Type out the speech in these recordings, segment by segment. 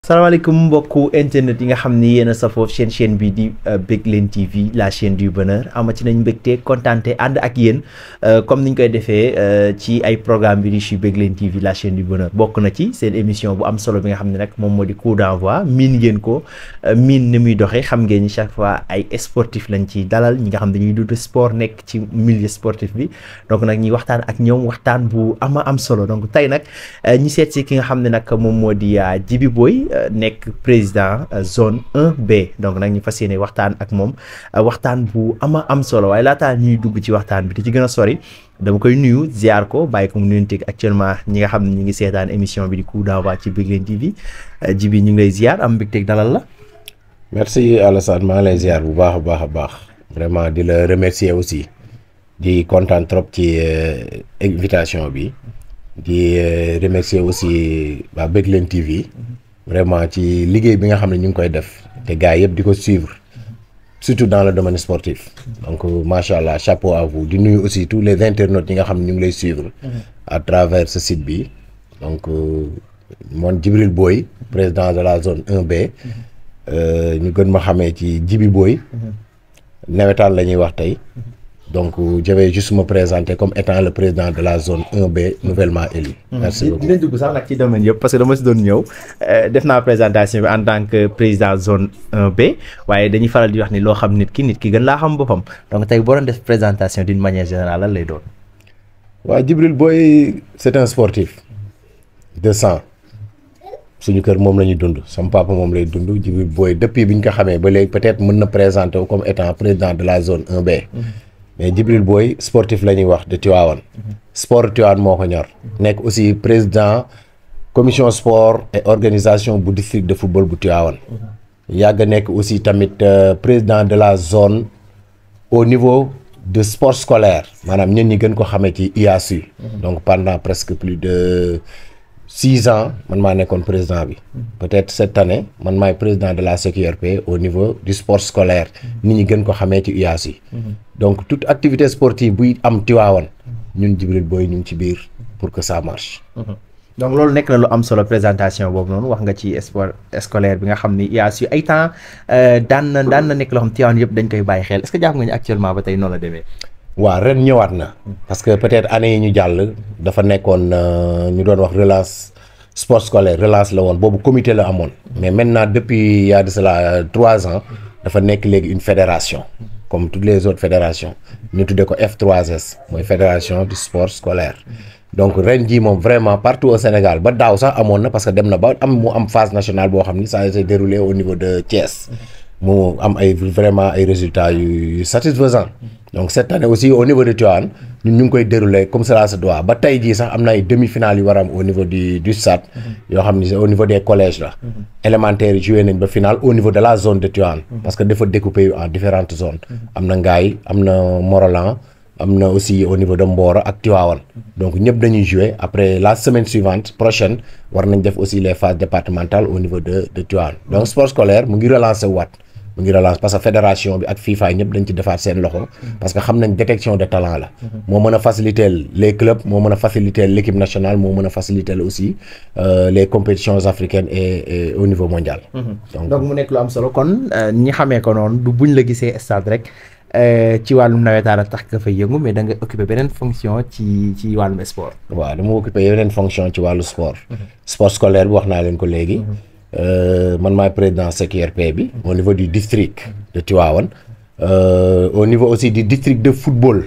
salaamaaleykum mbokku internet yi nga xam ni yéen a safoo seen chaîne bi di Begleen TV la chaîne du bonheur amati nañ mbégte kontaante ànd ak yéen comme niñ koy defee ci ay programme bi di ci Begleen TV la chaîne du bonheur bokk na ci seen émission bu am solo bi nga xam ne nag moom moo di coup d'envoi miin ngeen ko miin ni muy doxee xam ngeen ni chaque fois ay sportif lañ ci dalal ñi nga xam dañuy dund sport nekk ci milieu sportif bi donc nag ñuy waxtaan ak ñoom waxtaan bu am solo donc tey nag ñi seet si ki nga xam ne nag moom moo di Djiby Boye nekk président zone 1B donc nag ñu fas yéene waxtaan ak moom waxtaan bu am solo waaye laataa ñuy dugg ci waxtaan bi di ci gën a sori dama koy nuyu ziar ko bàyyi ko mu nuyonteeg actuellement ñi nga xam ne ñu ngi seetaan émission bi di coup d'envoi ci Begleen TV Djiby ñu ngi lay ziar am mbégteeg dalal la. merci Alassane maa ngi lay ziar bu baax a baax vraiment di la remercier aussi di kontaan trop ci invitation bi di remercier aussi waa Begleen TV. vraiment ci liggéey bi nga xam ne ñu ngi koy def te gars yëpp di ko suivre surtout dans le domaine sportif donc macha allah chapeau à vous di nuyu aussi tous les internautes yi nga xam ne ñu ngi lay suivre à travers ce site bi donc mon Djibril Boye président de la zone 1B ñu gën ma xamee ci Djiby Boye nawetaan la ñuy wax tey donc je vais juste me présenter comme étant le président de la zone 1B nouvellement élu. merci beaucoup dinañ dugg sax nag ci domaine yëpp parce que dama si doon ñëw def naa présentation bi en tant que président zone 1B waaye dañuy faral di wax ni loo xam nit ki gën laa xam boppam donc tey boo doon def présentation d'une manière générale lan lay doon. waaw Djibril Boye c'est un sportif de sang suñu kër moom la ñuy dund sama papa moom lay dund Djibril Boye depuis bi ñu ko xamee ba léegi peut-être mën na présenter comme étant président de la zone 1B. mais Djibril Boye sportif la ñuy wax de Tivaouane sport Tivaouane moo ko ñor nekk aussi président commission sport et organisation bu district de football bu Tivaouane yàgg nekk aussi tamit président de la zone au niveau de sport scolaire maanaam ñen ñi gën ko xamee ci IASU donc pendant presque plus de 6 ans man maa nekkoon président bi peut-être cette année man maay président de la CQRP au niveau du sport scolaire nit ñi gën ko xamee ci IASU donc toute activité sportive buy am Tivaouane ñun Djibril Boye ñu ngi ci biir pour que ça marche. donc loolu nekk na lu am solo présentation boobu noonu wax nga ci sport scolaire bi nga xam ni IASU ay temps daan na nekk loo xam Tivaouane yëpp dañ koy bàyyi xel est-ce que jàpp nga ni actuellement ba tey noonu la demee. waaw ren ñëwaat na parce que peut-être année yi ñu jàll dafa nekkoon ñu doon wax relance sport scolaire relance la woon boobu comité la amoon mais maintenant depuis il y a de cela 3 ans dafa nekk léegi une fédération comme toutes les autres fédérations ñu tuddee ko F3S mooy fédération du sport scolaire donc ren jii moom vraiment partout au Sénégal ba daaw sax amoon na parce que dem na ba mu am phase nationale boo xam ni ça a été déroulé au niveau de Thiès mu am ay vraiment ay résultats yu satisfaisants donc cette année aussi au niveau de Tivaouane ñun ñu ngi koy dérouler comme cela se doit ba tey jii sax am na ay demi-finales yu war a am au niveau du stade yoo xam ni au niveau des collèges la élémentaires yi joué nañ ba finale au niveau de la zone de Tivaouane parce que dafa découpé en différentes zones am na Ngaye am na Morolan am na aussi au niveau de Mboro ak Tivaouane donc ñëpp dañuy jouer après la semaine suivante prochaine war nañ def aussi les phases départementales au niveau de Tivaouane donc sport scolaire mu ngi relancer waat mu ngi relance parce que fédération bi ak FIFA ñëpp dañ ci defaat seen loxo parce que xam nañ détection de talent la moo mën a faciliter les clubs moo mën a faciliter l'équipe nationale moo mën a faciliter aussi les compétitions africaines et au niveau mondial donc mu nekk lu am solo kon ñi xamee ko noonu du buñ la gisee stade rek ci wàllum nawetaan a tax nga fay yëngu mais da nga occuper beneen fonction ci wàllum sport. waaw dama occuper yeneen fonction ci wàllu sport sport scolaire bi wax naa leen ko léegi man maay président CQRP bi au niveau du district de Tivaouane au niveau aussi du district de football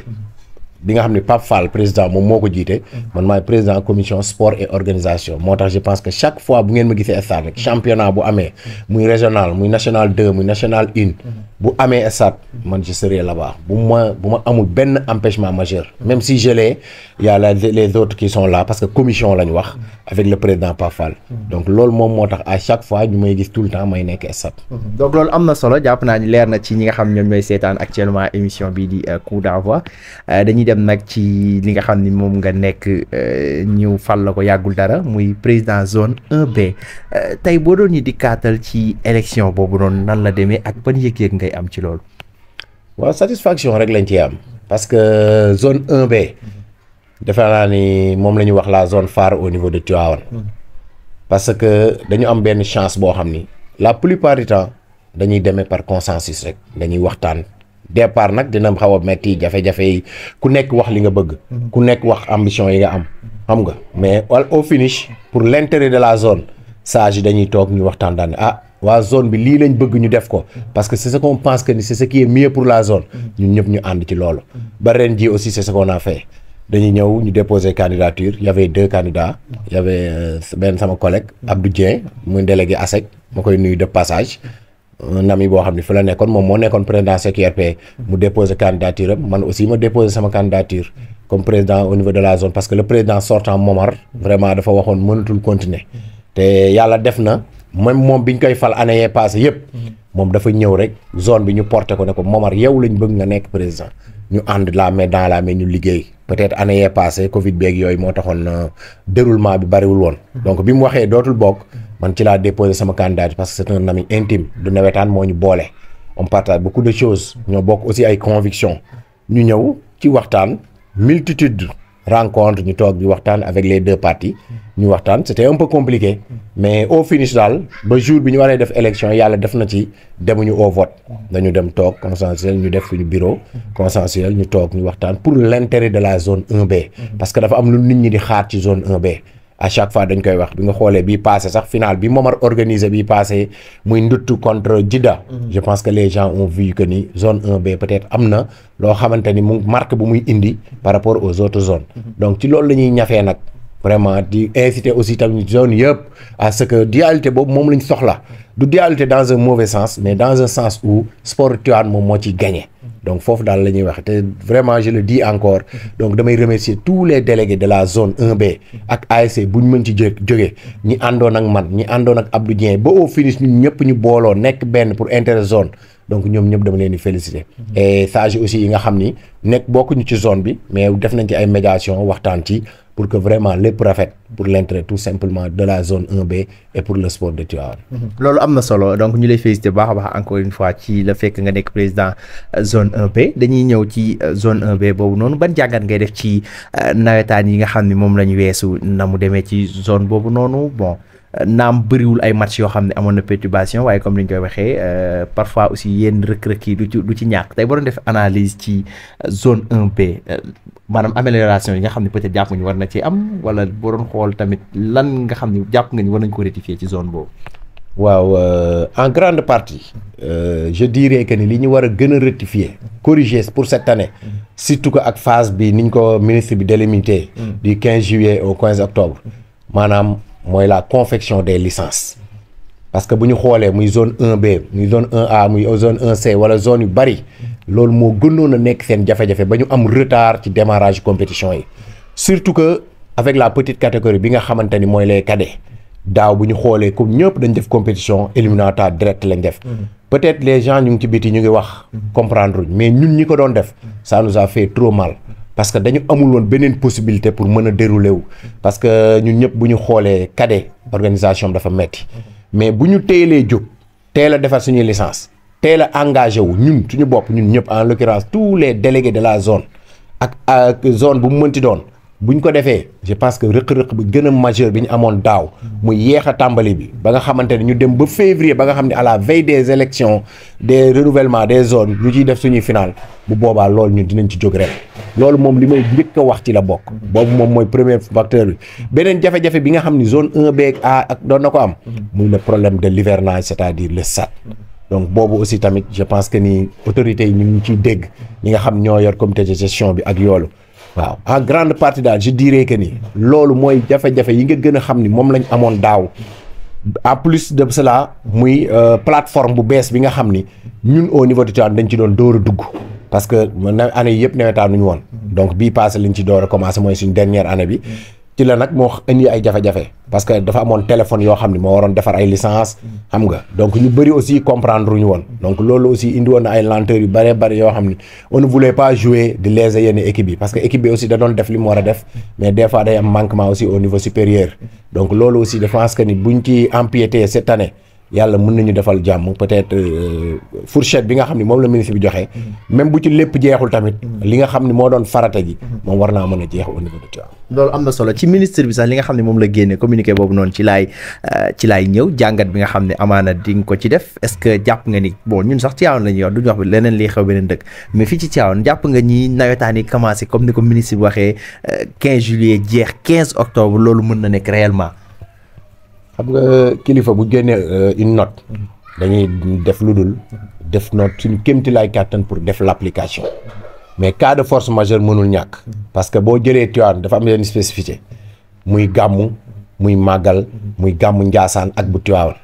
bi nga xam ne Pape Fall président moom moo ko jiite man maay président commission sport et organisation moo tax je pense que chaque fois bu ngeen ma gisee stade rek championnat bu amee muy régional muy national 2 muy national 1 bu amee stade man je serai là-bas bu ma amul benn empêchement majeur même si je l'ai il y a les autres qui sont là parce que commission lañ wax avec le président Pape Fall donc loolu moom moo tax à chaque fois ñu may gis tout le temps may nekk stade donc loolu am na solo jàpp naa ni leer na ci ñi nga xam ñoom ñooy seetaan actuellement émission bii di coup d'envoi dañuy dem nag ci li nga xam ni moom nga nekk ñu fal la ko yàggul dara muy président zone 1B tey boo doon ñu dikkaatal ci élection boobu noonu nan la demee ak ban yëg-yëg ngay am ci loolu. waaw satisfaction rek lañ ci am parce que zone 1B defe naa ni moom la ñuy wax la zone phare au niveau de Tivaouane parce que dañu am benn chance boo xam ni la plupart du temps dañuy demee par consensus rek dañuy waxtaan départ nag dina xaw a metti jafe-jafe yi ku nekk wax li nga bëgg ku nekk wax ambition yi nga am xam nga mais au finish pour l'intérêt de la zone sage yi dañuy toog ñu waxtaan daan waa zone bi lii lañ bëgg ñu def ko parce que c'est ce qu'on pense que ni c'est ce qui est mieux pour la zone ñun ñëpp ñu ànd ci loolu ba ren ji aussi c'est ce qu'on a fait dañuy ñëw ñu déposer candidature il y avait 2 candidats il y avait benn sama collègue Abdou Dieng muy délégué ASEC ma koy nuyu de passage un ami boo xam ne fi la nekkoon moom moo nekkoon président CQRP mu déposer candidature am man aussi ma déposer sama candidature comme président au niveau de la zone parce que le président sortant Momar vraiment dafa waxoon mënatul continuer te yàlla def na même moom bi ñu koy fal année yee passé yëpp moom dafa ñëw rek zone bi ñu porté ko ne ko Momar yow lañ bëgg nga nekk président ñu ànd la main dans la main ñu liggéey peut-être année yee passé Covid beeg yooyu moo taxoon déroulement bi bariwul woon donc bi mu waxee dootul bokk man ci laa déposé sama candidature parce que c'est un ami intime du nawetaan moo ñu boole on partage beaucoup de choses ñoo bokk aussi ay convictions ñu ñëw ci waxtaan multitude rencontre ñu toog di waxtaan avec les 2 parties ñu waxtaan c'était un peu compliqué mais au finish daal ba jour bi ñu waree def élection yàlla def na ci demuñu au vote dañu dem toog consensuel ñu def suñu bureau consensuel ñu toog ñu waxtaan pour l'intérêt de la zone 1B parce que dafa am lu nit ñi di xaar ci zone 1B à chaque fois dañ koy wax bi nga xoolee bii passé sax final bi Momar organisé bii passé muy Nduttu contre Djida je pense que les gens ont vu que ni zone 1B peut-être am na loo xamante ni mu marque bu muy indi par rapport aux autres zones donc ci loolu la ñuy ñafee nag vraiment di inciter aussi tamit zone yëpp à ce que dualité boobu moom lañ soxla du dualité dans un mauvais sens mais dans un sens où sport Tivaouane moom moo ciy gagné donc foofu daal la ñuy wax te vraiment je le dis encore donc damay remercier tous les délégués de la zone 1B ak ASC bu ñu mën ci jóge ñi àndoon ak man ñi àndoon ak Abdou Dieng ba au finish ñun ñëpp ñu booloo nekk benn pour intérêt zone donc ñoom ñëpp dama leen di féliciter et sage aussi yi nga xam ni nekk bokkuñu ci zone bi mais def nañ ci ay médiation waxtaan ci pour que vraiment lépp rafet pour l'intérêt tout simplement de la zone 1B et pour le sport de Tivaouane. loolu am na solo donc ñu lay féliciter baax a baax encore une fois ci la fekk nga nekk président zone 1B dañuy ñëw ci zone 1B boobu noonu ban jàngat ngay def ci nawetaan yi nga xam ne moom la ñu weesu na mu demee ci zone boobu noonu bon naam bëriwul ay match yoo xam ne amoon na perturbation waaye comme ni ñu koy waxee parfois aussi yenn rëkk-rëkk yi du ci ñàkk tey boo doon def analyse ci zone 1B maanaam amélioration yi nga xam ne peut-être jàpp nga ñu war na ci am wala boo doon xool tamit lan nga xam ne jàpp nga ñu war nañ ko rectifier ci zone boobu. waaw en grande partie je dirais que ni li ñu war a gën a rectifier corriger pour cette année surtout que ak phase bi niñ ko ministre bi délimité du 15 juillet au 15 octobre maanaam mooy la confection des licences parce que bu ñu xoolee muy zone 1B muy zone 1A muy zone 1C wala zone yu bari loolu moo gënoon a nekk seen jafe-jafe ba ñu am retard ci démarrage compétition yi surtout que avec la petite catégorie bi nga xamante ni mooy les cadets daaw bu ñu xoolee comme ñëpp dañ def compétition éliminatoire direct lañ def peut-être les gens ñu ngi ci biti ñu ngi wax comprendre mais ñun ñi ko doon def ça nous a fait trop mal parce que dañu amul woon beneen possibilité pour mën a dérouler wu parce que ñun ñëpp bu ñu xoolee cadet organisation dafa metti mais bu ñu teelee jóg teel a defar suñuy licence teel a engagé wu ñun suñu bopp ñun ñëpp en l'occurrence tous les délégués de la zone ak zone bu mu mënti doon bu ñu ko defee je pense que rëq-rëq bi gën a majeur bi ñu amoon daaw mu yéex a tàmbali bi ba nga xamante ne ñu dem ba février ba nga xam ne à la veille des élections des renouvellements des zones ñu ciy def suñuy final bu boobaa loolu ñun dinañ ci jóg rek loolu moom li may njëkk a wax ci la bokk boobu moom mooy premier facteur bi beneen jafe-jafe bi nga xam ni zone 1B ak A ak doon na ko am muy le problème de l'hivernage c'est-à-dire le SAT donc boobu aussi tamit je pense que ni autorités yi ñu ngi ciy dégg ñi nga xam ñoo yor comité de gestion bi ak yoolu waaw en grande partie daal je dirais que ni loolu mooy jafe-jafe yi nga gën a xam ni moom lañ amoon daaw en plus de cela muy plateforme bu bees bi nga xam ni ñun au niveau de Tivaouane dañ ci doon door a dugg parce que année yi yëpp nawetaan nuñu woon donc bii passé lañ ci door a commencé mooy suñ dernière année bi ci la nag moo indi ay jafe-jafe parce que dafa amoon téléphone yoo xam ne moo waroon defar ay licence xam nga donc ñu bëri aussi comprendre ñu woon donc loolu aussi indi woon na ay lenteurs yu bëree bëri yoo xam ne on ne voulait pas jouer di léser yenn équipe yi parce que équipe bi aussi da doon def li mu war a def mais des fois day am manquement aussi au niveau supérieur donc loolu aussi je pense que ni buñ ci empiété cette année yàlla mën nañu defal jàmm peut-être fourchette bi nga xam ne moom la ministre bi joxe. même bu ci lépp jeexul tamit. li nga xam ne moo doon farata ji. moom war naa mën a jeex au niveau de Tivaouane. loolu am na solo ci ministre bi sax li nga xam ne moom la génne communiqué boobu noonu ci laay ñëw jàngat bi nga xam ne amaana di nga ko ci def est-ce que jàpp nga ni bon ñun sax Tivaouane la ñuy wax du ñu wax leneen liy xew beneen dëkk mais fii ci Tivaouane jàpp nga ñi nawetaan yi commencé comme ni ko ministre bi waxee 15 juillet jeex 15 octobre loolu mën na nekk réellement. xam nga kilifa bu génnee une note dañuy def lu dul def note suñu kéemtilaay kàttan pour def l'application mais cas de force majeure mënul ñàkk parce que boo jëlee Tivaouane dafa am yenn spécificité muy gàmmu muy màggal muy gàmmu Njaasaan ak bu Tivaouane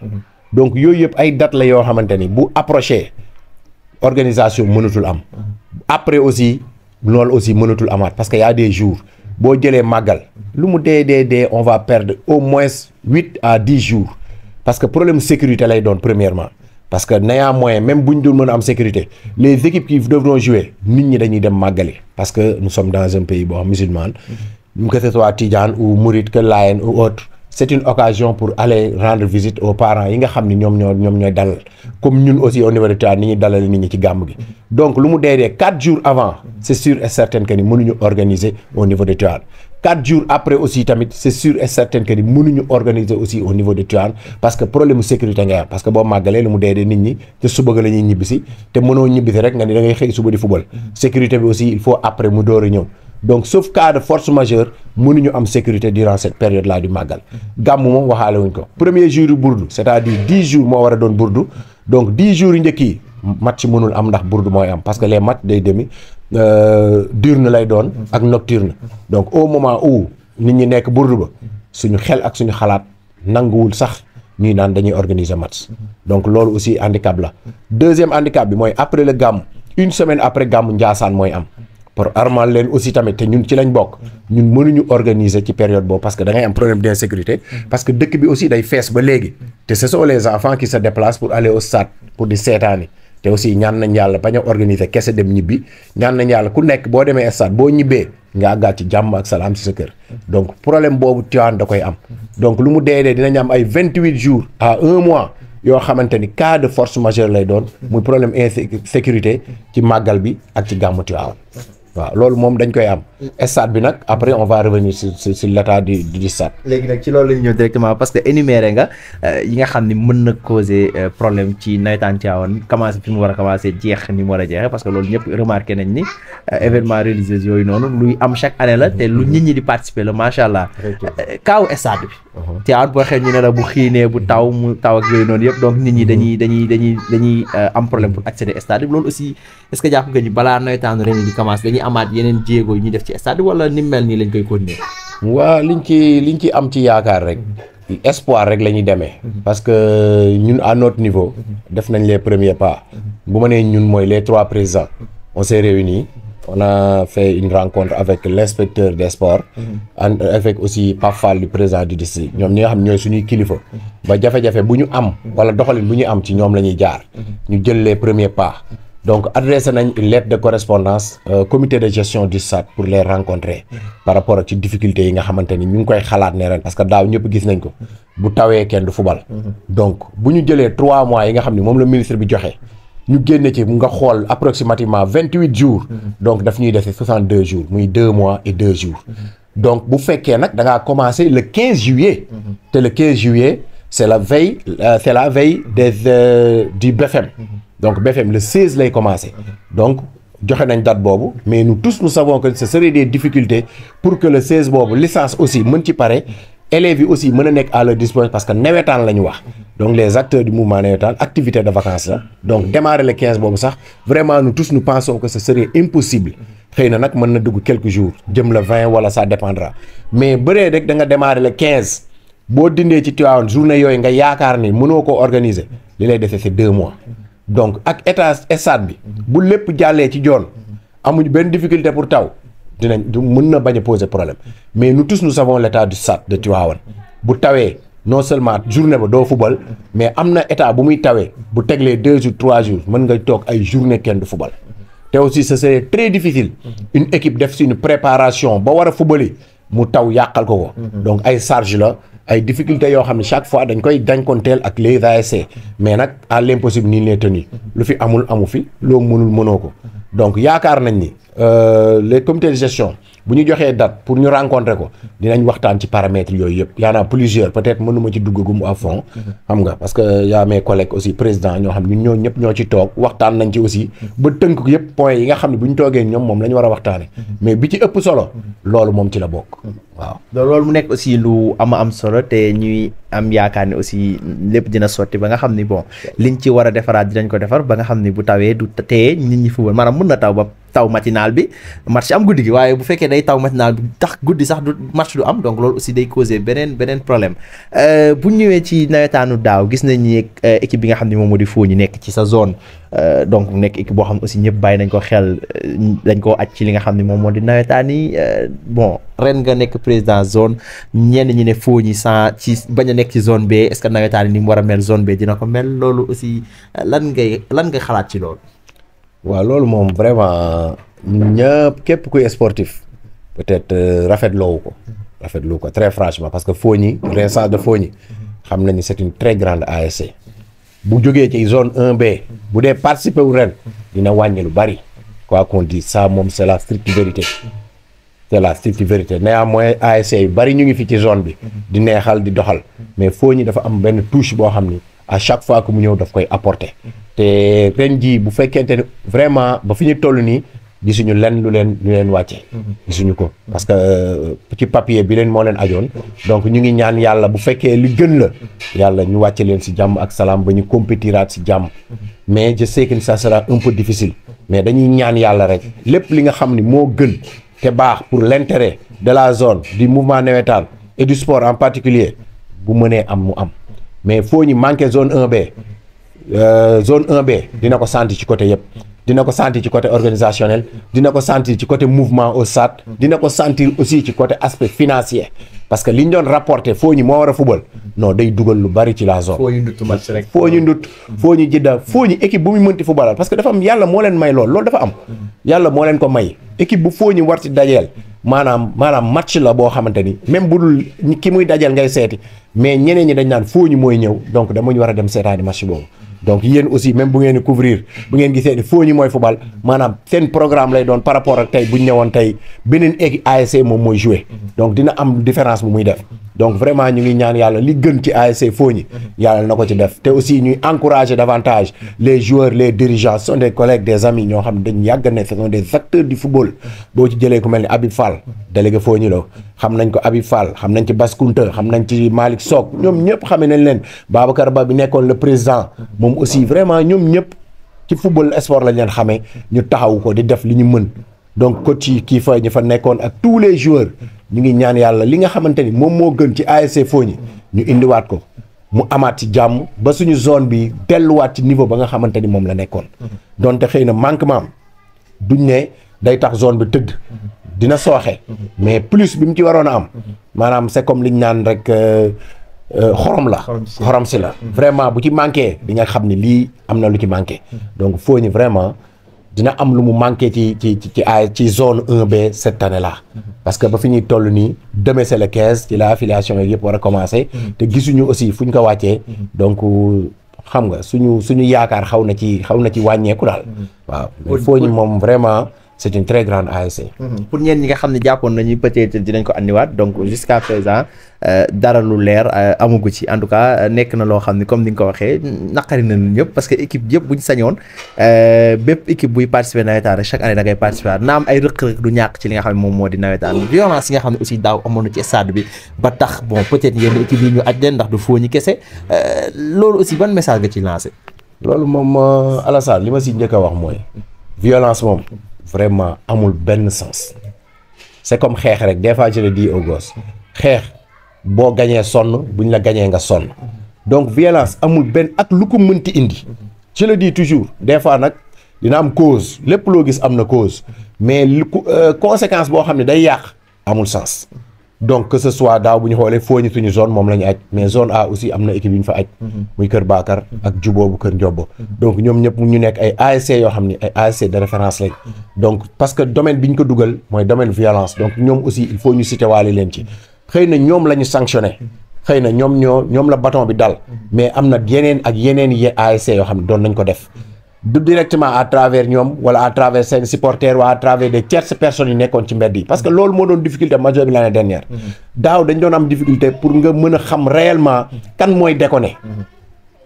donc yooyu yëpp ay date la yoo xamante ni bu approché organisation mënatul am après aussi loolu aussi mënatul amaat parce que y a des jours boo jëlee màggal lu mu dee on va perdre au moins 8 à 10 jours parce que problème sécurité lay doon premièrement parce que néanmoins même bu ñu doon mën a am sécurité les équipes qui devront jouer nit ñi dañuy dem màggali parce que nous sommes dans un pays boo xam musulman que ce soit Tidiane ou Mouride que Layen ou autre c'est une occasion pour aller rendre visite aux parents yi nga xam ni ñoom ñooy dalal comme ñun aussi au niveau de Tivaouane ni ñuy dalal nit ñi ci gàmm gi donc lu mu dee 4 jours avant c'est sûr et certain que ni mënuñu organiser au niveau de Tivaouane 4 jours après aussi tamit c'est sûr et certain que ni mënuñu organiser aussi au niveau de Tivaouane parce que problème sécurité ngay am parce que boo màggalee lu mu dee nit ñi te suba ga la ñuy ñibbisi te mënoo ñibbisi rek nga ni da ngay xëy suba di football sécurité bi aussi il faut après mu door a ñëw donc sauf cas de force majeure mënuñu am sécurité durant cette période là du màggal gàmmu moom waxaale wuñ ko premier jour yu burdu c'est-à-dire 10 jours moo war a doon burdu donc 10 jours yu njëkk yi match mënul am ndax burdu mooy am parce que les matchs day demi diurne lay doon ak nocturne donc au moment où nit ñi nekk burdu ba suñu xel ak suñu xalaat nanguwul sax ñuy naan dañuy organiser match donc loolu aussi handicap la deuxième handicap bi mooy après le gàmm une semaine après gàmmu Njaasaan mooy am pour armal leen aussi tamit te ñun ci lañ bokk ñun mënuñu organiser ci période boobu parce que da ngay am problème d'insécurité parce que dëkk bi aussi day fees ba léegi te ce sont les enfants qui se déplacent pour aller au stade pour di seetaani te aussi ñaan nañ yàlla bañ a organiser kese dem ñibbi ñaan nañ yàlla ku nekk boo demee stade boo ñibbee nga àggaat ci jàmm ak salaam ci sa kër donc problème boobu Tivaouane da koy am donc lu mu dee dinañ am ay 28 jours à 1 mois yoo xamante ni cas de force majeure lay doon muy problème insécurité ci màggal bi ak ci gàmmu Tivaouane waaw loolu moom dañ koy am stade bi nag après on va revenir sur l'état du stade. léegi nag ci loolu la ñu ñëw directement parce que énuméré nga yi nga xam ni mën na causer problème ci nawetaan Tivaouane commencé fi mu war a commencé jeex ni mu war a jeexee parce que loolu ñëpp remarqué nañ ni événement religieux yooyu noonu luy am chaque année la te lu nit ñi di participer la macha allah. kaaw stade bi. Tivaouane boo xee ñu ne la bu xiinee bu taw mu taw ak yooyu noonu yëpp donc nit ñi dañuy am problème pour accéder stade bi loolu aussi est-ce que jàpp nga ni balaa nawetaanu ren di commencé dañuy amaat yeneen jéego yu ñuy def ci stade wala ni mel nii lañ koy continuer. waa liñ ci am ci yaakaar rek espoir rek la ñuy demee parce que ñun à notre niveau def nañ les premiers pas bu ma nee ñun mooy les 3 présidents on s'est réunis on a fait une rencontre avec l'inspecteur des sports avec aussi Pape Fall du président du district ñoom ñi nga xam ñooy suñuy kilifa ba jafe-jafe bu ñu am wala doxalin bu ñu am ci ñoom la ñuy jaar ñu jël les premiers pas donc adressé nañ une lettre de correspondance comité de gestion du stade pour les rencontrer par rapport ak ci difficultés yi nga xamante ni ñu ngi koy xalaat ne ren parce que daaw ñëpp gis nañ ko bu tawee kenn du fubal donc bu ñu jëlee 3 mois yi nga xam ne moom la ministre bi joxe ñu génne ci nga xool approximativement 28 jours donc daf ñuy dese 62 jours muy 2 mois et 2 jours donc bu fekkee nag da ngaa commencé le 15 juillet te le 15 juillet c'est la veille du BFM donc BFM le 16 lay commencé donc joxe nañ date boobu mais nous tous nous savons que ce serait des difficultés pour que le 16 boobu licence aussi mën ci pare élèves yi aussi mën a nekk à leur disposition parce que nawetaan la ñu wax donc les acteurs du mouvement nawetaan activité de vacances la donc démarrer le 15 boobu sax vraiment nous tous nous pensons que ce serait impossible xëy na nag mën na dugg quelques jours jëm le 20 wala ça dépendra mais bëree rek da nga démarrer le 15 boo dindee ci Tivaouane journée yooyu nga yaakaar ni mënoo koo organiser li lay dese c'est 2 mois donc ak état stade bi bu lépp jàllee ci joon amuñu benn difficulté pour taw dinañ mën na bañ a poser problème mais nous tous nous savons l'état du stade de Tivaouane bu tawee non seulement journée ba doo football mais am na état bu muy tawee bu teglee 2 jours 3 jours mën nga toog ay journée kenn du football te aussi ce serait très difficile une équipe def si une préparation ba war a football yi mu taw yàqal ko donc ay charge la ay difficultés yoo xam ne chaque fois dañ koy jànkonteel ak les ASC mais nag à l'impossible nii les tenu lu fi amul amu fi loo mënul mënoo ko donc yaakaar nañ ni les comités de gestion bu ñu joxee date pour ñu rencontrer ko dinañ waxtaan ci paramètres yooyu yëpp y en a plusieurs peut-être mënuma ci duggagum à fond xam nga parce que y a mes collègues aussi président ñoo xam ne ñoo ñëpp ñoo ci toog waxtaan nañ ci aussi ba tënk ko yëpp points yi nga xam ne bu ñu toogee ñoom moom la ñu war a waxtaane mais bi ci ëpp solo loolu moom ci la bokk waaw loolu mu nekk aussi lu am solo te ñuy am yaakaar ne aussi lépp dina sotti ba nga xam ni bon liñ ci war a defaraat dinañ ko defar ba nga xam ni bu tawee du teye nit ñi football maanaam mën na taw ba taw matinal bi match am guddi gi waaye bu fekkee day taw matinal bi tax guddi sax du match du am donc loolu aussi day causer beneen problème bu ñëwee ci nawetaanu daaw gis nañ ni équipe bi nga xam ne moom moo di Fogni nekk ci sa zone donc nekk équipe boo xam ne aussi ñëpp bàyyi nañ ko xel dañ koo aj ci li nga xam ne moom moo di nawetaan yi bon ren nga nekk président zone ñenn ñi ne Fogni ci bañ a nekk ci zone B est-ce que nawetaan yi ni mu war a mel zone B dina ko mel loolu aussi lan ngay xalaat ci loolu. waaw loolu moom vraiment ñëpp képp kuy sportif peut-être rafetlu ko très franchement parce que Fogni l'instance de Fogni xam nañu c'est une très grande ASC bu jógee ci zone 1B bu dee participer wu ren dina wàññi lu bari quoi qu'on dise ça moom c'est la stricte vérité néanmoins ASC yu bari ñu ngi fi ci zone bi di neexal di doxal mais Fogni dafa am benn touche boo xam ni à chaque fois que mu ñëw daf koy apporter te ren jii bu fekkente ne vraiment ba fi ñu toll nii gisuñu lenn lu leen wàcce gisuñu ko parce que ci papier bi leen moo leen ajoon donc ñu ngi ñaan yàlla bu fekkee li gën la yàlla ñu wàcce leen ci jàmm ak salaam ba ñu compétiraat ci jàmm mais je sais que ça sera un peu difficile mais dañuy ñaan yàlla rek lépp li nga xam ni moo gën te baax pour l'intérêt de la zone du mouvement navétane et du sport en particulier bu mënee am mu am mais Fogni manqué zone 1B zone 1B dina ko sentir ci côté yëpp dina ko sentir ci côté organisationnel dina ko sentir ci côté mouvement au stade dina ko sentir aussi ci côté aspect financier parce que li ñu doon rapporté Fogni moo war a football non day dugal lu bari ci la zone. Fogni ndut Fogni jidda Fogni équipe bu muy mënti footballal parce que dafa am yàlla moo leen may loolu dafa am yàlla moo leen ko may équipe bu Fogni war ci dajeel maanaam match la boo xamante ni même bu dul ki muy dajeel ngay seeti mais ñeneen ñi dañ naan Fogni mooy ñëw donc dama ñu war a dem seetaani match boobu. donc yéen aussi même bu ngeen di couvrir bu ngeen gisee ni Fogni mooy football maanaam seen programme lay doon par rapport ak tey bu ñu ñëwoon tey beneen ASC moom mooy jouer donc dina am différence bu muy def donc vraiment ñu ngi ñaan yàlla li gën ci ASC Fogni yàlla na ko ci def te aussi ñuy encourager davantage les joueurs les dirigeants sont des collègues des amis ñoo xam ne dañ yàgg ne ce sont des acteurs du football boo ci jëlee ku mel ni Habib Fall délégué Fogni la xam nañ ko Habib Fall xam nañ ci Baskunta xam nañ ci Malick Sock ñoom ñëpp xamee nañ leen Babacar Ba bi nekkoon le président moom aussi vraiment ñoom ñëpp ci football sport lañ leen xamee ñu taxaw ko di def li ñu mën donc coach yi kii fa ñu fa nekkoon ak tous les joueurs ñu ngi ñaan yàlla li nga xamante ni moom moo gën ci ASC Fogni ñu indiwaat ko mu amaat ci jàmm ba suñu zone bi delluwaat ci niveau ba nga xamante ni moom la nekkoon donte xëy na manquement duñ ne day tax zone bi tëdd dina sooxe mais plus bi mu ci waroon a am maanaam c'est comme liñ naan rek xorom si la vraiment bu ci manqué di nga xam ni lii am na lu ci manqué donc Fogni vraiment dina am lu mu manqué ci zone 1B cette année là parce que ba fi ñuy toll nii demain c'est le 15 ci la affiliation yi yëpp war a commencer te gisuñu aussi fu ñu ko wàccee donc xam nga suñu yaakaar xaw na ci wàññeeku daal waaw mais Fogni moom vraiment c'est une très grande ASC. pour ñeen ñi nga xam ne jàppoon nañu peut-être dinañ ko andiwaat donc jusqu'à présent dara lu leer amugu ci en tout cas nekk na loo xam ne comme ni nga ko waxee naqari na ñëpp parce que équipe yëpp bu ñu sañoon bépp équipe buy participer nawetaan rek chaque année da ngay participer naam ay rëq-rëq du ñàkk ci li nga xam ne moom moo di nawetaan violence yi nga xam ne aussi daaw amoon na ci stade bi ba tax bon peut-être yenn équipe yi ñu aj leen ndax du Fogni kese loolu aussi ban message nga ci lancé. loolu moom Alassane li ma si njëkk a wax mooy violence moom. vraiment amul benn sens c'est comme xeex rek des fois je le dis aux gosses xeex boo gañee sonn buñ la gañee nga sonn donc violence amul benn ak lu ko mënti indi je le dis toujours des fois nag dina am cause lépp loo gis am na cause mais lu conséquence boo xam ne day yàq amul sens donc que ce soit daaw bu ñu xoolee Fogni suñu zone moom la ñu aj mais zone A aussi am na équipe yu ñu fa aj muy Kër Bakar ak juboobu Kër Ndiobo donc ñoom ñëpp ñu nekk ay ASC yoo xam ni ay ASC de référence lañ donc parce que domaine bi ñu ko dugal mooy domaine violence donc ñoom aussi il faut ñu citer waale leen ci xëy na ñoom la ñu sanctionné xëy na ñoom la bâton bi dal mais am na yeneen ak yeneen ASC yoo xam ne doon nañ ko def du directement à travers ñoom wala à travers seen supporters wala à travers des tierces personnes yi nekkoon ci mbedd yi parce que loolu moo doon difficulté majeure bi l'année dernière daaw dañ doon am difficulté pour nga mën a xam réellement kan mooy déconné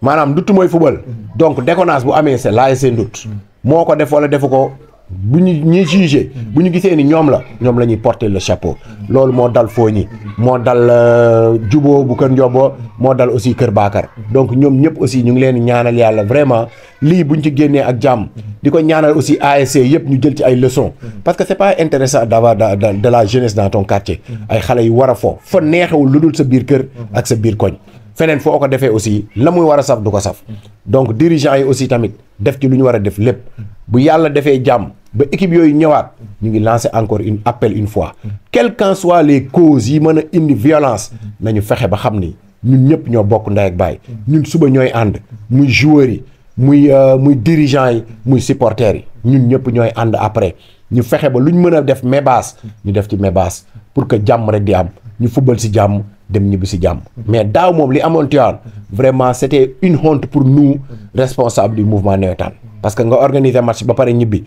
maanaam Ndoutu mooy football donc déconnage bu amee c'est l'ASC Ndout moo ko def wala defu ko bu ñu ñuy jugé bu ñu gisee ni ñoom la ñuy porter le chapeau loolu moo dal Fogny moo dal Jubo bu Kër Ndiobo moo dal aussi Kër Bakar donc ñoom ñëpp aussi ñu ngi leen ñaanal yàlla vraiment lii buñ ci génnee ak jàmm di ko ñaanal aussi ASC yëpp ñu jël ci ay leçons parce que c'est pas intéressant d'avoir de la jeunesse dans ton quartier ay xale yu war a fo fa neexewul lu dul sa biir kër ak sa biir koñ feneen foo ko defee aussi la muy war a saf du ko saf donc dirigeants yi aussi tamit def ci lu ñu war a def lépp bu yàlla defee jàmm ba équipe yooyu ñëwaat ñu ngi lancer encore une fois quelles qu'en soient les causes yi mën a indi violence nañu fexe ba xam ni ñun ñëpp ñoo bokk ndey ak baay ñun suba ñooy ànd muy joueurs yi muy dirigeants yi muy supporters yi ñun ñëpp ñooy ànd après ñu fexe ba lu ñu mën a def mébaas ñu def ci mébaas pour que jàmm rek di am ñu football si jàmm dem ñibbi si jàmm mais daaw moom li amoon Tivaouane vraiment c'était une honte pour nous responsables du mouvement navétane parce que nga organiser match ba pare ñibbi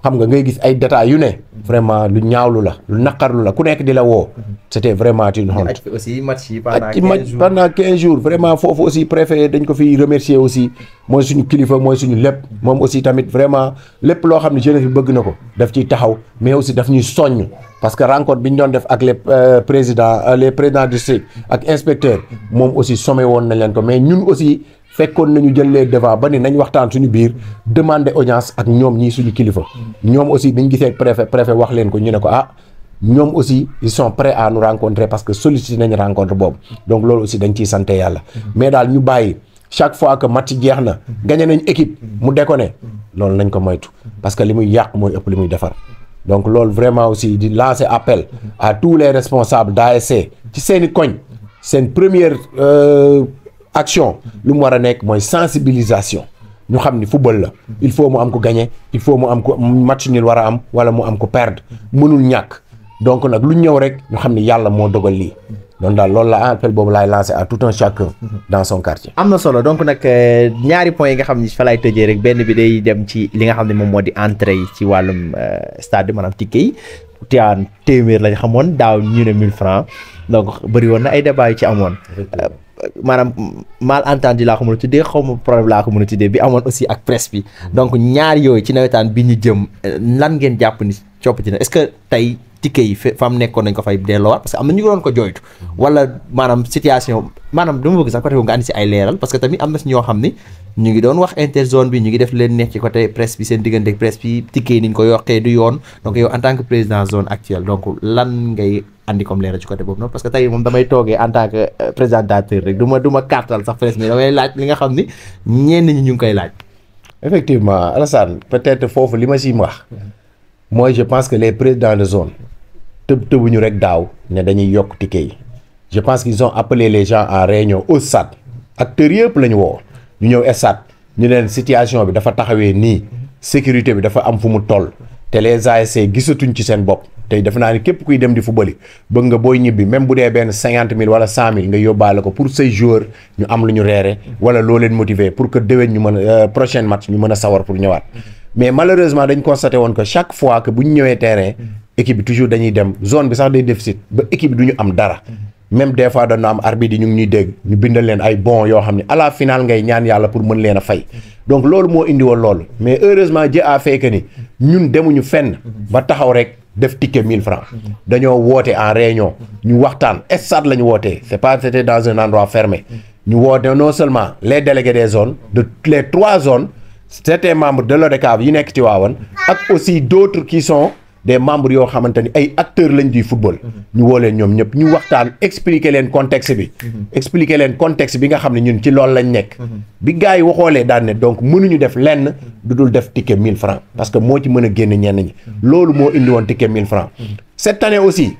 xam nga ngay gis ay détails yu ne vraiment lu ñaawlu la lu naqarlu la ku nekk di la woo c'était vraiment une honte aussi match yi pendant 15 jours vraiment foofu aussi préfet dañ ko fi remercier aussi mooy suñu kilifa mooy suñu lépp moom aussi tamit vraiment lépp loo xam ne jeunesse bi bëgg na ko daf ciy taxaw mais aussi daf ñuy soññ parce que rencontre bi ñu doon def ak les présidents district ak inspecteurs moom aussi sommé woon nañ leen ko mais ñun aussi fekkoon nañu jël les devant ba ni nañ waxtaan suñu biir demander audience ak ñoom ñii suñu kilifa ñoom aussi biñ gisee préfet wax leen ko ñu ne ko ñoom aussi ils sont prêts à nous rencontrer parce que sollicité nañ rencontre boobu donc loolu aussi dañ ciy sant yàlla mais daal ñu bàyyi chaque fois que match jeex na gagné nañ équipe mu déconné loolu nañ ko moytu parce que li muy yàq mooy ëpp li muy defar donc loolu vraiment aussi di lancer appel à tous les responsables d'ASC ci seeni koñ seen première action lu mu war a nekk mooy sensibilisation ñu xam ni football la il faut mu am ko gagner il faut mu am ko match nul war a am wala mu am ko perdre mënul ñàkk donc nag lu ñëw rek ñu xam ni yàlla moo dogal lii donc daal loolu la appel boobu laay lancer à tout un chacun dans son quartier. am na solo donc nag ñaari points yi nga xam ni fa laay tëjee rek benn bi day dem ci li nga xam ne moom moo di entrée yi ci wàllum stade maanaam ticket yi Tivaouane téeméer lañ xamoon daaw ñu ne 1000 francs donc bëri woon na ay débat yu ci amoon. maanaam malentendu laa ko mën a tuddee xaw ma problème laa ko mën a tuddee bi amoon aussi ak presse bi donc ñaar yooyu ci nawetaan bi ñu jëm lan ngeen jàpp ni coppati na est-ce que tey ticket yi fam nekkoon nañ ko fay delloowaat parce que am na ñu ko doon ko jooytu wala maanaam situation maanaam dama bëgg sax côté boobu nga andi si ay leeral parce que tamit am na si ñoo xam ni ñu ngi doon wax interzone bi ñu ngi def leen nekk ci côté presse bi seen diggante presse bi ticket yi ni ñu ko yokkee du yoon donc yow en tant que président zone actuelle donc lan ngay andi comme leeral ci côté boobu noonu parce que tey moom damay toogee en tant que présentateur rek du ma kartal sax presse mais damay laaj li nga xam ni ñenn ñi ñu ngi koy laaj. effectivement Alassane peut-être foofu li ma siy wax mooy je pense que les présidents de zone tëbuñu rek daaw ne dañuy yokk ticket yi je pense qu'ils ont appelé les gens en réunion au stade acteurs yëpp la ñu woo ñu ñëw stade ñu leen situation bi dafa taxawee nii sécurité bi dafa am fu mu toll te les ASC gisatuñ ci seen bopp tey defe naa ni képp kuy dem di football bëgg nga booy ñibbi même bu dee benn 50 000 wala 100 000 nga yóbbaale ko pour say joueurs ñu am lu ñu reere wala loo leen motiver pour que déwén ñu mën a prochain match ñu mën a sawar pour ñëwaat mais malheureusement dañ constaté woon que chaque fois que bu ñu ñëwee terrain équipe bi toujours dañuy dem zone bi sax day déficit ba équipe bi du ñu am dara même des fois dañu am arbitre yi ñu ngi ñuy dégg ñu bindal leen ay bons yoo xam ne à la finale ngay ñaan yàlla pour mën leen a fay donc loolu moo indi woon loolu mais heureusement Dieu a fait que ni ñun demuñu fenn ba taxaw rek def ticket 1000 francs dañoo woote en réunion ñu waxtaan stade la ñu wootee c'était dans un endroit fermé ñu woote non seulement les délégués des zones de les 3 zones certains membres de l'ODCAV yi nekk Tivaouane ak aussi d'autres qui sont des membres yoo xamante ni ay acteurs lañ di football ñu woo leen ñoom ñëpp ñu waxtaan expliquer leen contexte bi expliquer leen contexte bi nga xam ne ñun ci loolu lañ nekk bi gars yi waxoolee daan ne donc mënuñu def lenn du dul def ticket 1000 francs parce que moo ci mën a génn ñenn ñi loolu moo indi woon ticket 1000 francs cette année aussi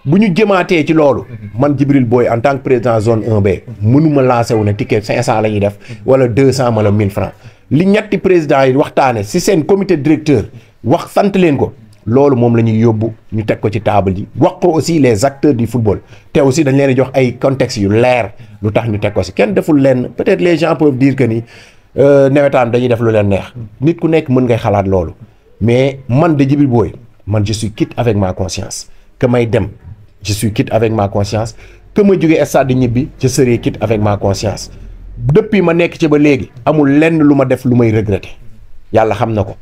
bu ñu jëmaatee ci loolu man Djibril Boy en tant que président zone 1B mënuma lancer wu ne ticket 500 la ñuy def wala 200 wala 1000 francs li ñetti présidents yi waxtaane si seen comité directeur wax sant leen ko loolu moom la ñuy yóbbu ñu teg ko ci table yi wax ko aussi les acteurs du football te aussi dañ leen di jox ay contexte yu leer lu tax ñu teg ko si kenn deful leen peut-être les gens peuvent dire que ni nawetaan dañuy def lu leen neex nit ku nekk mën ngay xalaat loolu mais man de Djibril Boye man je suis quitte avec ma conscience que may dem je suis quitte avec ma conscience que ma jógee stade di ñibbi je serai quitte avec ma conscience depuis ma nekk ci ba léegi amul lenn lu ma def lu may regretter yàlla xam na ko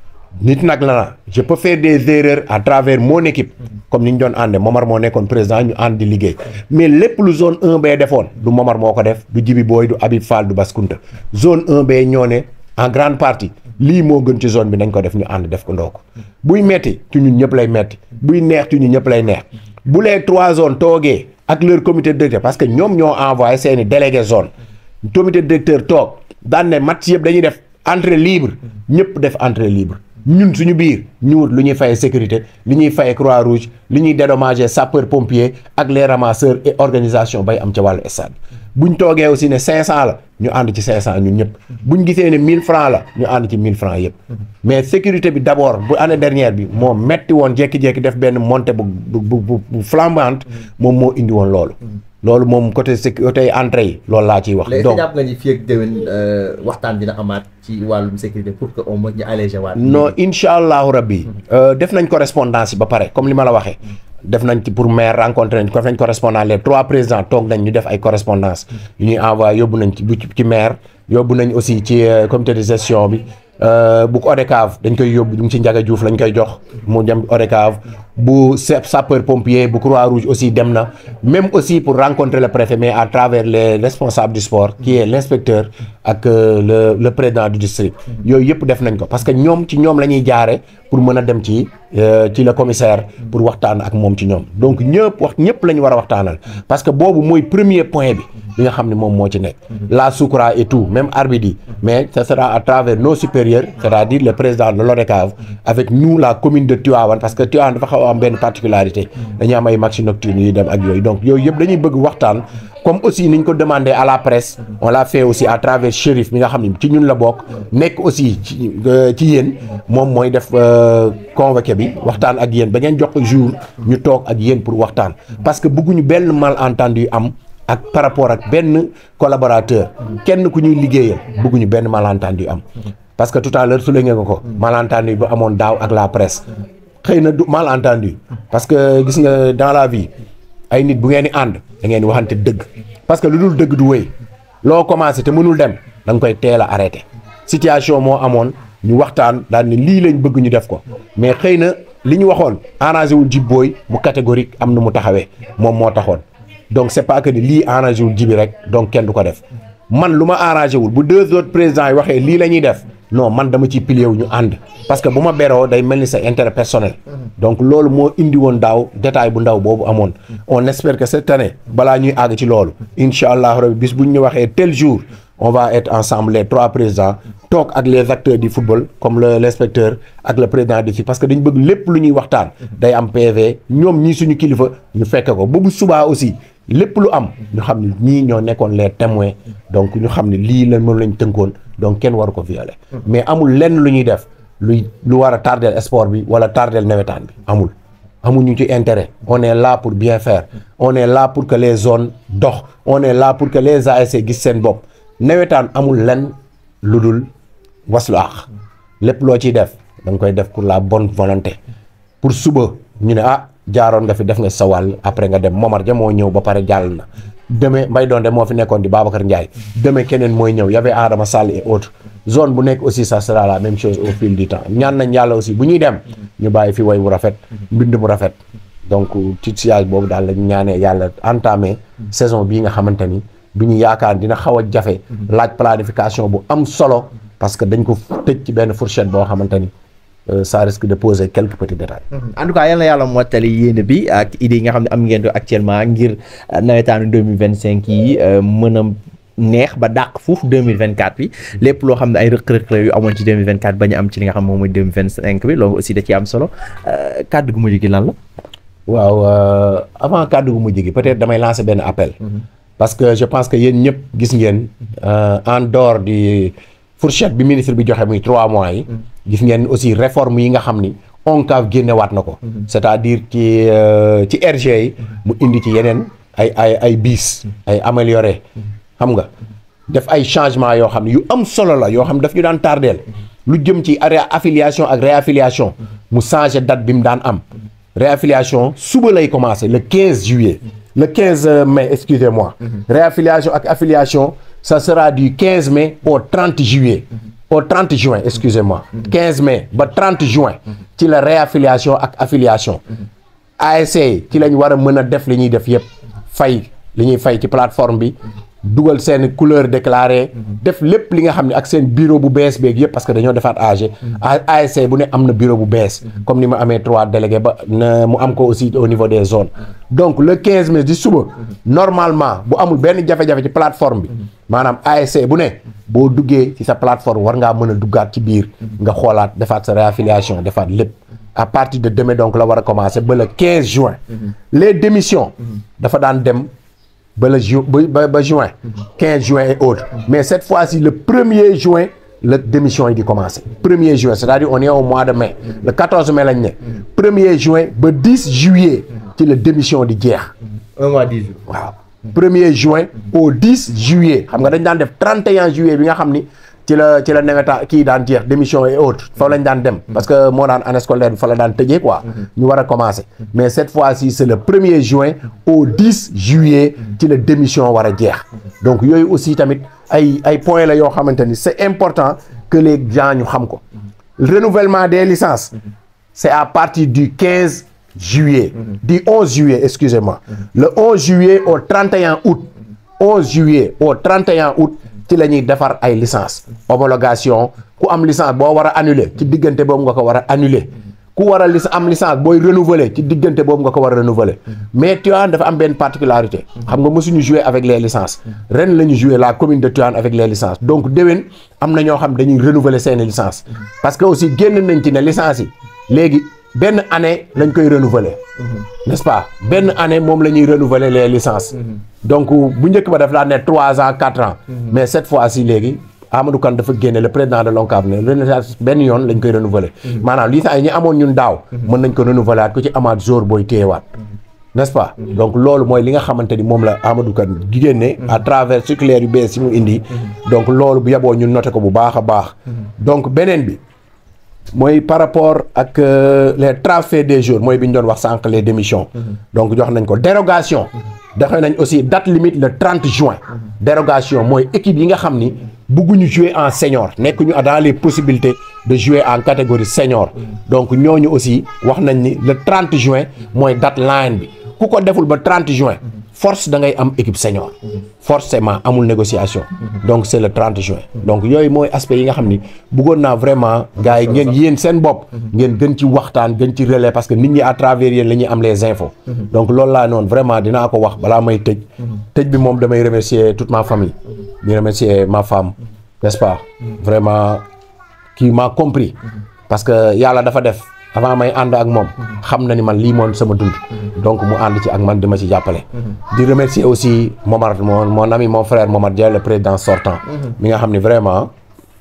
nit nag la na je peux faire des erreurs à travers mon équipe comme ni ñu doon ànde Momar moo nekkoon président ñu ànd di liggéey mais lépp lu zone 1B defoon du Momar moo ko def du Djibi Boye du Habib Fall du Baskunta zone 1B ñoo ne en grande partie lii moo gën ci zone bi nañ ko def ñu ànd def ko ndoo ko buy metti ci ñun ñëpp lay metti buy neex ci ñun ñëpp lay neex bu les 3 zones toogee ak leur comité directeur parce que ñoom ñoo envoyé seeni délégué zone comité directeur toog daan ne match yëpp dañuy def entrée libre ñëpp def entrée libre ñun suñu biir ñu wut lu ñuy fayee sécurité li ñuy fayee croix rouge li ñuy dédommager sapeur pompier ak les ramasseurs et organisation bay am ca wàllu stade buñ toogee aussi ne 500 la ñu ànd ci 500 ñun ñëpp buñ gisee ne 1000 francs la ñu ànd ci 1000 francs yëpp mais sécurité bi d'abord bu année dernière bi moo metti woon jékki-jékki def benn montée bu flambante moom moo indi woon loolu moom côté entrée yi loolu laa ciy wax. donc jàpp nga ni fii ak déwén waxtaan dina amaat ci wàllum sécurité pour que au moins ñu allégé waat. non incha allahu rabbi. def nañ correspondance yi ba pare comme li ma la waxee. def nañ ci pour maire rencontré nañ ko def nañ correspondance les 3 présidents toog nañ ñu def ay correspondance yu ñuy envoyé yóbbu nañ ci maire yóbbu nañ aussi ci comité de gestion bi. bu ko ODCAV dañ koy yóbbu ñu ci Ndiaga Diouf lañ koy jox mu dem ODCAV bu sapeur pompier bu Croix Rouge aussi dem na même aussi pour rencontrer le préfet mais à travers les responsables du sport qui est l'inspecteur ak le président du district yooyu yëpp def nañ ko parce que ñoom ci ñoom la ñuy jaare pour mën a dem ci le commissaire pour waxtaan ak moom ci ñoom donc ñëpp la ñu war a waxtaanal parce que boobu mooy premier point bi nga xam ne moom moo ci nekk la Soukra et tout même arbitre yi mais ça sera à travers nos supérieurs c'est-à-dire le président de l'ODCAV avec nous la commune de Tivaouane parce que Tivaouane dafa xaw a am benn particularité dañuy am ay matchs nocturnes yuy dem ak yooyu donc yooyu yëpp dañuy bëgg waxtaan comme aussi niñ ko demandé à la presse on l'a fait aussi à travers Chérif mi nga xam ne ci ñun la bokk nekk aussi ci yéen moom mooy def convoqué bi waxtaan ak yéen ba ngeen jox ko jour ñu toog ak yéen pour waxtaan parce que bëgguñu benn malentendu am ak par rapport ak benn collaborateur kenn ku ñuy liggéeyal bëgguñu benn malentendu am parce que tout à l'heure su la ngeen ko malentendu ba amoon daaw ak la presse xëy na du malentendu parce que gis nga dans la vie ay nit bu ngeen di ànd da ngeen di waxante dëgg parce que lu dul dëgg du wéy loo commencé te mënul dem da nga koy teel a arrêté situation moo amoon ñu waxtaan daal ne lii lañ bëgg ñu def ko mais xëy na li ñu waxoon arrangé wul Djibi Boye bu catégorique am na mu taxawee moom moo taxoon donc c'est pas que ni lii arrangé wul Djibi rek donc kenn du ko def man lu ma arrangé wul bu 2 autres présidents yi waxee lii la ñuy def non man dama ciy pilier wu ñu ànd parce que bu ma beroo day mel ni sa intérêt personnel donc loolu moo indi woon daaw détail bu ndaw boobu amoon on espère que cette année balaa ñuy àgg ci loolu incha allah rabbi bis bu ñu waxee tel jour on va être ensemble les 3 présidents toog ak les acteurs du football comme l'inspecteur ak le président du parce que dañu bëgg lépp lu ñuy waxtaan day am PV ñoom ñii suñu kilifa ñu fekk ko ba bu subaa aussi lépp lu am ñu xam ne ñii ñoo nekkoon les témoins donc ñu xam ne lii la moom lañ tënkoon donc kenn waru ko violer mais amul lenn lu ñuy def lu war a tardel sport bi wala tardel nawetaan bi amuñu ci intérêt on est là pour bien faire on est là pour que les zones dox on est là pour que les ASC gis seen bopp nawetaan amul lenn lu dul waslu àq lépp loo ciy def da nga koy def pour la bonne volonté pour suba ñu ne jaaroon nga fi def nga sa wàll après nga dem Momar ja moo ñëw ba pare jàll na demee Mbaye Donde moo fi nekkoon di Babacar Ndiaye demee keneen mooy ñëw y avait Adama Sall et autres zone bu nekk aussi ça sera la même chose au fil du temps ñaan nañ yàlla aussi bu ñuy dem ñu bàyyi fi way bu rafet mbind mu rafet donc ci siège boobu daal lañ ñaanee yàlla entamé saison bii nga xamante ni bi ñu yaakaar dina xaw a jafe laaj planification bu am solo parce que dañ ko tëj ci benn fourchette boo xamante ni ça risque de poser quelques petits détails. En tout cas yal na yàlla mottali yéene bi ak idée yi nga xam ne am ngeen ko actuellement ngir nawetaanu 2025 yi mën a neex ba dàq fuuf 2024 bi lépp loo xam ne ay rëq-rëq la yu amoon ci 2024 bañ a am ci li nga xam moom mooy 2025 bi loolu aussi da ciy am solo kàddu gu mujj gi lan la. waaw avant kàddu gu mujj gi peut-être damay lancer benn appel. parce que je pense que yéen ñëpp gis ngeen en dehors du fourchette bi ministre bi joxe muy 3 mois yi. gis ngeen aussi réforme yi nga xam ni ONCAV génnewaat na ko. c'est-à-dire ci RG yi mu indi ci yeneen ay bis ay amélioré xam nga def ay changement yoo xam ne yu am solo la yoo xam ne daf ñu daan tardeel lu jëm ci affiliation ak réaffiliation mu changé date bi mu daan am réaffiliation suba lay commencer le 15 juillet le 15 mai excusez-moi réaffiliation ak affiliation ça sera du 15 mai au 30 juillet au 30 juin excusez-moi 15 mai ba 30 juin ci la réaffiliation ak affiliation ASC ci lañ war a mën a def li ñuy def yëpp fay li ñuy fay ci plateforme bi dugal seen couleur déclarée def lépp li nga xam ne ak seen bureau bu bees beeg yëpp parce que dañoo defaat AG ASC bu ne am na bureau bu bees comme ni ma amee 3 délégués ba na mu am ko aussi au niveau des zones donc le 15 mai di suba normalement bu amul benn jafe-jafe ci plateforme bi maanaam ASC bu ne boo duggee ci sa plateforme war ngaa mën a duggaat ci biir nga xoolaat defaat sa réaffiliation defaat lépp à partir de demain donc la war a commencer ba le 15 juin les démissions dafa daan dem ba le juin 15 juin et autres mais cette fois-ci le 1er juin la démission yi di commencer 1er juin c'est-à-dire on est au mois de mai le 14 mai lañ ne 1er juin ba 10 juillet ci la démission di jeex un mois 10 jours waaw 1er juin au 10 juillet xam nga dañ daan def 31 juillet bi nga xam ni ci la nawetaan kii daan jeex démission et autres fa lañ daan dem parce que moo daan année scolaire bi fa la daan tëjee quoi ñu war a commencer mais cette fois-ci c'est le 1er juin au 10 juillet ci la démission war a jeex donc yooyu aussi tamit ay points la yoo xamante ni c'est important que les gens ñu xam ko renouvellement des licences c'est à partir du 15 juillet du 11 juillet excusez-moi le 11 juillet au 31 août 11 juillet au 31 août ci la ñuy defar ay licence homologation ku am licence boo war a annuler ci diggante boobu nga ko war a annuler ku war a am licence booy renouveler ci diggante boobu nga ko war a renouveler mais Tivaouane dafa am benn particularité xam nga mësuñu jouer avec les licences ren la ñu jouer la commune de Tivaouane avec les licences donc déwén am na ñoo xam dañuy renouveler seeni licence parce que aussi génn nañ ci ne licence yi léegi benn année lañ koy renouveler n'est-ce pas benn année moom la ñuy renouveler les licences donc bu njëkk ba daf daan ne 3 ans 4 ans mais cette fois-ci léegi Amadou Kane dafa génne le président de l'ONCAV ne benn yoon lañ koy renouveler maanaam licence yi ñu amoon ñun daaw mën nañ ko renouveler at ku ci amaat jour booy téyewaat n'est-ce pas donc loolu mooy li nga xamante ni moom la Amadou Kane génne à travers circulaire yu bees yi mu indi donc loolu bu yeboo ñun noté ko bu baax a baax donc beneen bi mooy par rapport ak les transferts des jours mooy bi ñu doon wax sànq les démissions donc jox nañ ko dérogation doxe nañ aussi date limite le 30 juin dérogation mooy équipe yi nga xam ni bëgguñu jouer en senior nekkuñu dans les possibilités de jouer en catégorie senior donc ñooñu aussi wax nañ ni le 30 juin mooy date line bi ku ko deful ba 30 juin force da ngay am équipe senior forcément amul négociation donc c'est le 30 juin donc yooyu mooy aspect yi nga xam ni bëggoon naa vraiment gars yi ngeen yéen seen bopp ngeen gën ci waxtaan gën ci relais parce que nit ñi à travers yéen la ñuy am les infos donc loolu laa noonu vraiment dinaa ko wax balaa may tëj bi moom damay remercier toute ma famille di remercier ma femme n'est-ce pas vraiment qui m'a compris parce que yàlla dafa def avant may ànd ak moom xam na ni man lii moom sama dund donc mu ànd ci ak man dama ci jàppale di remercier aussi Momar mon ami mon frère Momar Dia le président sortant mi nga xam ni vraiment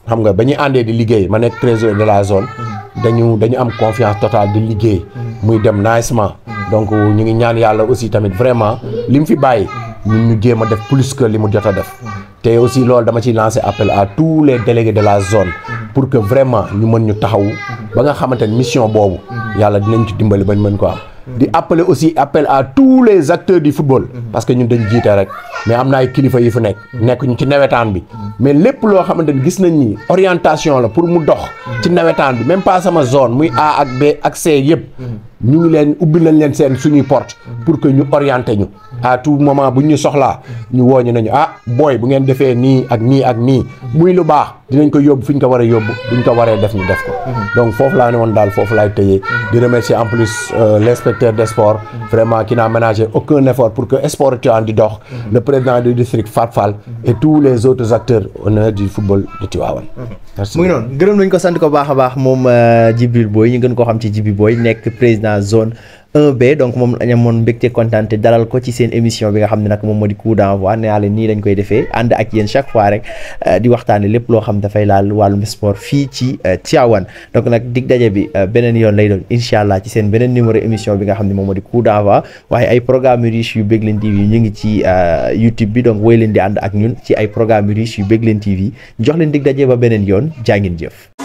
xam nga ba ñuy àndee di liggéey ma nekk trésorier de la zone dañu am confiance totale di liggéey muy dem nicement donc ñu ngi ñaan yàlla aussi tamit vraiment li mu fi bàyyi ñun ñu jéem a def plus que li mu jot a def te aussi loolu dama ciy lancer appel à tous les délégués de la zone pour que vraiment ñu mën ñu taxaw ba nga xamante ne mission boobu yàlla dinañ ci dimbali bañ mën ko am di appeler aussi appel à tous les acteurs du football parce que ñun dañ jiite rek mais am na ay kilifa yi fi nekk ñu ci nawetaan bi mais lépp loo xamante ni gis nañ ni orientation la pour mu dox ci nawetaan bi même pas sama zone muy A ak B ak C yëpp ñu ngi leen ubbi nañ leen seen suñuy porte pour que ñu orienter ñu à tout moment bu ñu soxlaa ñu wooñu nañu booy bu ngeen defee nii ak nii ak nii muy lu baax dinañ ko yóbbu fi ñu ko war a yóbbu buñ ko waree def ñu def ko donc foofu laa ne woon daal foofu laay tëyee di remercier en plus l'inspecteur des sports vraiment qui n'a ménagé aucun effort pour que sport Tivaouane di dox le président du district Fat Fall et tous les autres acteurs honneurs du football de Tivaouane mu ngi noonu gërëm nañ ko sant ko baax a baax moom Djibril Boye ñu gën koo xam ci Djibi Boye nekk président zone 1B donc moom lañ amoon mbégte kontaan te dalal ko ci seen émission bi nga xam ne nag moom moo di coup d'envoi nee naa leen nii lañ koy defee ànd ak yéen chaque fois rek di waxtaane lépp loo xam dafay laal wàllum sport fii ci Tivaouane donc nag dig daje bi beneen yoon lay doon incha allah ci seen beneen numéro émission bi nga xam ne moom moo di coup d'envoi waaye ay programme riche yu Begleen TV ñu ngi ci YouTube bi donc woy leen di ànd ak ñun ci ay programme riche yu Begleen TV jox leen dig daje ba beneen yoon jaa ngeen jëf.